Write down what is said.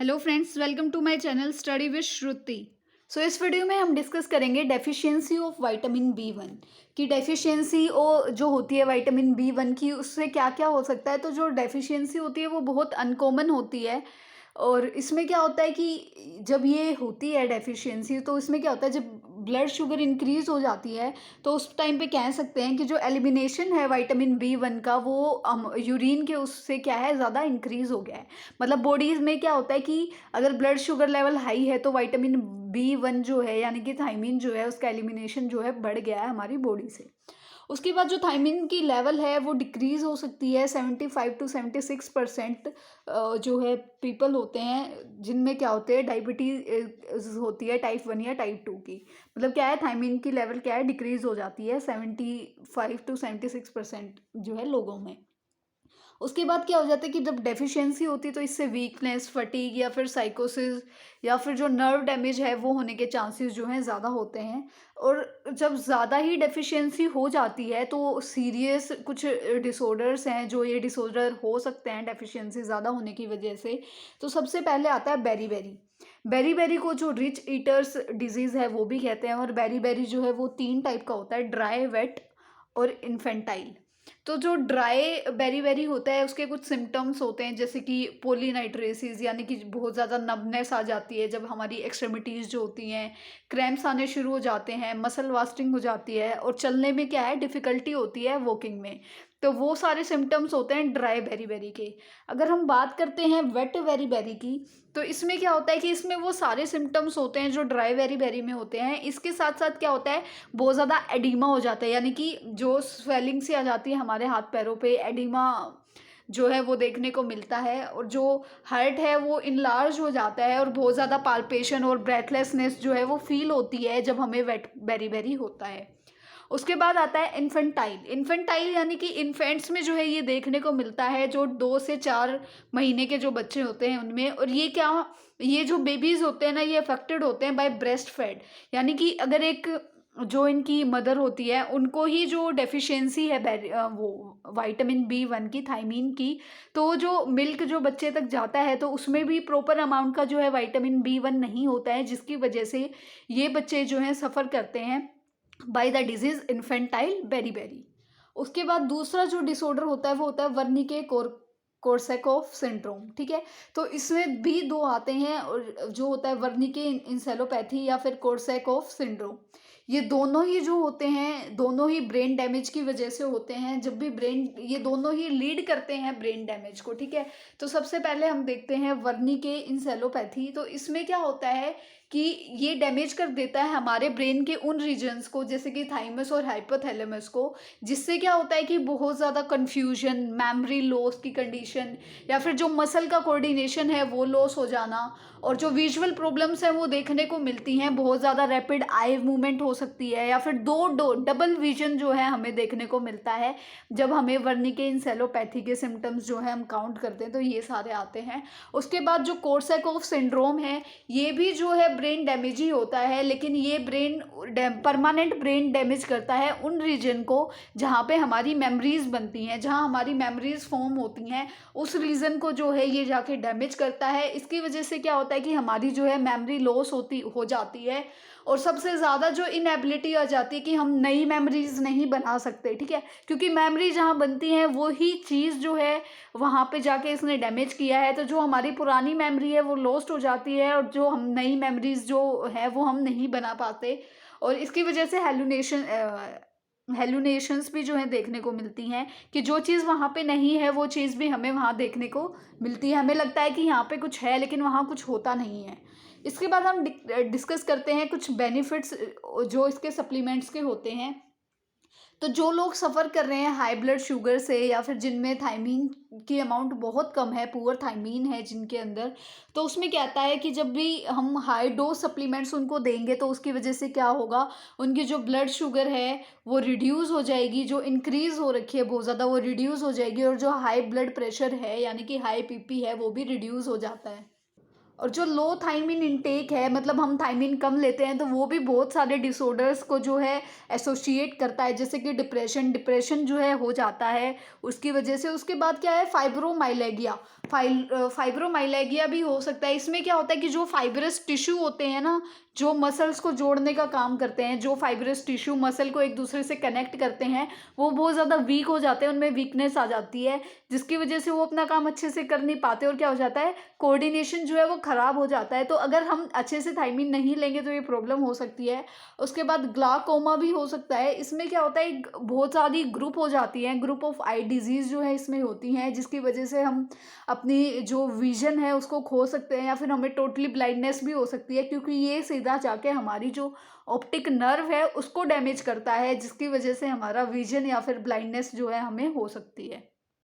Hello friends, welcome to my channel study with Shruti. So इस video में हम discuss करेंगे डेफिशिएंसी ऑफ विटामिन बी 1 की डेफिशिएंसी जो होती है विटामिन बी 1 की, उससे क्या क्या हो सकता है। तो जो डेफिशिएंसी होती है वो बहुत अनकॉमन होती है। और इसमें क्या होता है कि जब ये होती है डेफिशिएंसी, तो इसमें क्या होता है, जब ब्लड शुगर इंक्रीज हो जाती है तो उस टाइम पे कह सकते हैं कि जो एलिमिनेशन है विटामिन बी 1 का वो यूरिन के उससे क्या है, ज़्यादा इंक्रीज हो गया है। मतलब बॉडीज में क्या होता है कि अगर ब्लड शुगर लेवल हाई है तो विटामिन बी 1 जो है यानी कि थायमिन जो है उसका एलिमिनेशन जो है बढ़ गया है हमारी बॉडी से। उसके बाद जो थायमिन की लेवल है वो डिक्रीज हो सकती है 75 to 76%। जो है पीपल होते हैं जिनमें क्या होते हैं, डायबिटीज होती है टाइप 1 या टाइप 2 की। मतलब क्या है, थायमिन की लेवल क्या है, डिक्रीज हो जाती है 75 to 76% जो है लोगों में। उसके बाद क्या हो जाता है कि जब डेफिशिएंसी होती है तो इससे वीकनेस, फटीग या फिर साइकोसिस या फिर जो नर्व डैमेज है वो होने के चांसेस जो हैं ज़्यादा होते हैं। और जब ज़्यादा ही डेफिशिएंसी हो जाती है तो सीरियस कुछ डिसऑर्डर्स हैं, जो ये डिसऑर्डर हो सकते हैं डेफिशिएंसी ज़्यादा होने की वजह से। तो सबसे पहले आता है बेरी बेरी को जो रिच ईटर्स डिजीज़ है वो भी कहते हैं। और बेरी जो है वो 3 टाइप का होता है, ड्राई, वेट और इन्फेंटाइल। तो जो ड्राई बेरी होता है उसके कुछ सिम्टम्स होते हैं, जैसे कि पोलिनाइट्रेसिस यानी कि बहुत ज़्यादा नबनेस आ जाती है जब हमारी एक्सट्रीमिटीज़ जो होती हैं, क्रैम्प्स आने शुरू हो जाते हैं, मसल वास्टिंग हो जाती है और चलने में क्या है, डिफ़िकल्टी होती है वॉकिंग में। तो वो सारे सिम्टम्स होते हैं ड्राई बेरी के। अगर हम बात करते हैं वेट बेरी की, तो इसमें क्या होता है कि इसमें वो सारे सिम्टम्स होते हैं जो ड्राई बेरी में होते हैं। इसके साथ साथ क्या होता है, बहुत ज़्यादा एडिमा हो जाता है, यानी कि जो स्वेलिंग सी आ जाती है हमारे हाथ पैरों पे, एडिमा जो है वो देखने को मिलता है। और जो हार्ट है वो इनलार्ज हो जाता है और बहुत ज़्यादा पाल्पेशन और ब्रेथलेसनेस जो है वो फील होती है जब हमें वेट बेरी होता है। उसके बाद आता है इन्फेंटाइल यानी कि इन्फेंट्स में जो है ये देखने को मिलता है, जो 2 से 4 महीने के जो बच्चे होते हैं उनमें। और ये जो बेबीज होते हैं ना, ये अफेक्टेड होते हैं बाय ब्रेस्ट फेड। यानी कि अगर एक जो इनकी मदर होती है उनको ही जो डेफिशिएंसी है वो विटामिन बी 1 की, थायमीन की, तो जो मिल्क जो बच्चे तक जाता है तो उसमें भी प्रॉपर अमाउंट का जो है विटामिन बी 1 नहीं होता है, जिसकी वजह से ये बच्चे जो हैं सफ़र करते हैं by the disease infantile beriberi. उसके बाद दूसरा जो डिसऑर्डर होता है वो होता है वर्निके कोर्सैकॉफ सिंड्रोम। ठीक है, तो इसमें भी दो आते हैं, और जो होता है वर्निके इंसेलोपैथी या फिर कोर्सैकॉफ सिंड्रोम। ये दोनों ही जो होते हैं, दोनों ही ब्रेन डैमेज की वजह से होते हैं। जब भी ये दोनों ही लीड करते हैं ब्रेन डैमेज को। ठीक है, तो सबसे पहले हम देखते हैं वर्निके इंसेलोपैथी। तो इसमें क्या होता है कि ये डैमेज कर देता है हमारे ब्रेन के उन रीजन्स को, जैसे कि थाइमस और हाइपोथैलेमस को, जिससे क्या होता है कि बहुत ज़्यादा कंफ्यूजन, मेमोरी लॉस की कंडीशन, या फिर जो मसल का कोऑर्डिनेशन है वो लॉस हो जाना, और जो विजुअल प्रॉब्लम्स हैं वो देखने को मिलती हैं। बहुत ज़्यादा रैपिड आई मूवमेंट हो सकती है, या फिर डबल विजन जो है हमें देखने को मिलता है जब हमें वर्निके इंसेलोपैथी के सिम्टम्स जो है हम काउंट करते हैं, तो ये सारे आते हैं। उसके बाद जो कोर्सैकॉफ सिंड्रोम है, ये भी जो है ब्रेन डैमेज ही होता है, लेकिन ये परमानेंट ब्रेन डैमेज करता है उन रीजन को जहाँ पे हमारी मेमोरीज बनती हैं, जहाँ हमारी मेमोरीज फॉर्म होती हैं, उस रीजन को जो है ये जाके डैमेज करता है। इसकी वजह से क्या होता है कि हमारी जो है मेमोरी लॉस हो जाती है, और सबसे ज़्यादा जो इनएबिलिटी आ जाती है कि हम नई मेमोरीज नहीं बना सकते। ठीक है, क्योंकि मेमोरी जहाँ बनती है वो ही चीज़ जो है वहाँ पे जाके इसने डैमेज किया है, तो जो हमारी पुरानी मेमोरी है वो लॉस्ट हो जाती है, और जो हम नई मेमोरीज जो है वो हम नहीं बना पाते। और इसकी वजह से हेलुनेशंस भी जो है देखने को मिलती हैं, कि जो चीज़ वहाँ पे नहीं है वो चीज़ भी हमें वहाँ देखने को मिलती है। हमें लगता है कि यहाँ पे कुछ है लेकिन वहाँ कुछ होता नहीं है। इसके बाद हम डिस्कस करते हैं कुछ बेनिफिट्स जो इसके सप्लीमेंट्स के होते हैं। तो जो लोग सफ़र कर रहे हैं हाई ब्लड शुगर से, या फिर जिनमें थायमीन की अमाउंट बहुत कम है, पुअर थायमीन है जिनके अंदर, तो उसमें कहता है कि जब भी हम हाई डोज सप्लीमेंट्स उनको देंगे तो उसकी वजह से क्या होगा, उनकी जो ब्लड शुगर है वो रिड्यूस हो जाएगी, जो इंक्रीज़ हो रखी है बहुत ज़्यादा वो रिड्यूस हो जाएगी, और जो हाई ब्लड प्रेशर है यानी कि हाई पीपी है वो भी रिड्यूस हो जाता है। और जो लो थायमीन इनटेक है, मतलब हम थायमीन कम लेते हैं, तो वो भी बहुत सारे डिसऑर्डर्स को जो है एसोसिएट करता है, जैसे कि डिप्रेशन जो है हो जाता है उसकी वजह से। उसके बाद क्या है, फाइब्रोमाइलेगिया। फाइब्रोमाइल्जिया भी हो सकता है। इसमें क्या होता है कि जो फाइब्रस टिश्यू होते हैं ना, जो मसल्स को जोड़ने का काम करते हैं, जो फाइब्रस टिश्यू मसल को एक दूसरे से कनेक्ट करते हैं, वो बहुत ज़्यादा वीक हो जाते हैं, उनमें वीकनेस आ जाती है, जिसकी वजह से वो अपना काम अच्छे से कर नहीं पाते और क्या हो जाता है, कोऑर्डिनेशन जो है वो खराब हो जाता है। तो अगर हम अच्छे से थायमीन नहीं लेंगे तो ये प्रॉब्लम हो सकती है। उसके बाद ग्लाकोमा भी हो सकता है। इसमें क्या होता है, एक बहुत सारी ग्रुप हो जाती है, ग्रुप ऑफ आई डिजीज़ जो है इसमें होती हैं, जिसकी वजह से हम अपनी जो विज़न है उसको खो सकते हैं या फिर हमें टोटली ब्लाइंडनेस भी हो सकती है, क्योंकि ये सीधा जाके हमारी जो ऑप्टिक नर्व है उसको डैमेज करता है, जिसकी वजह से हमारा विज़न या फिर ब्लाइंडनेस जो है हमें हो सकती है।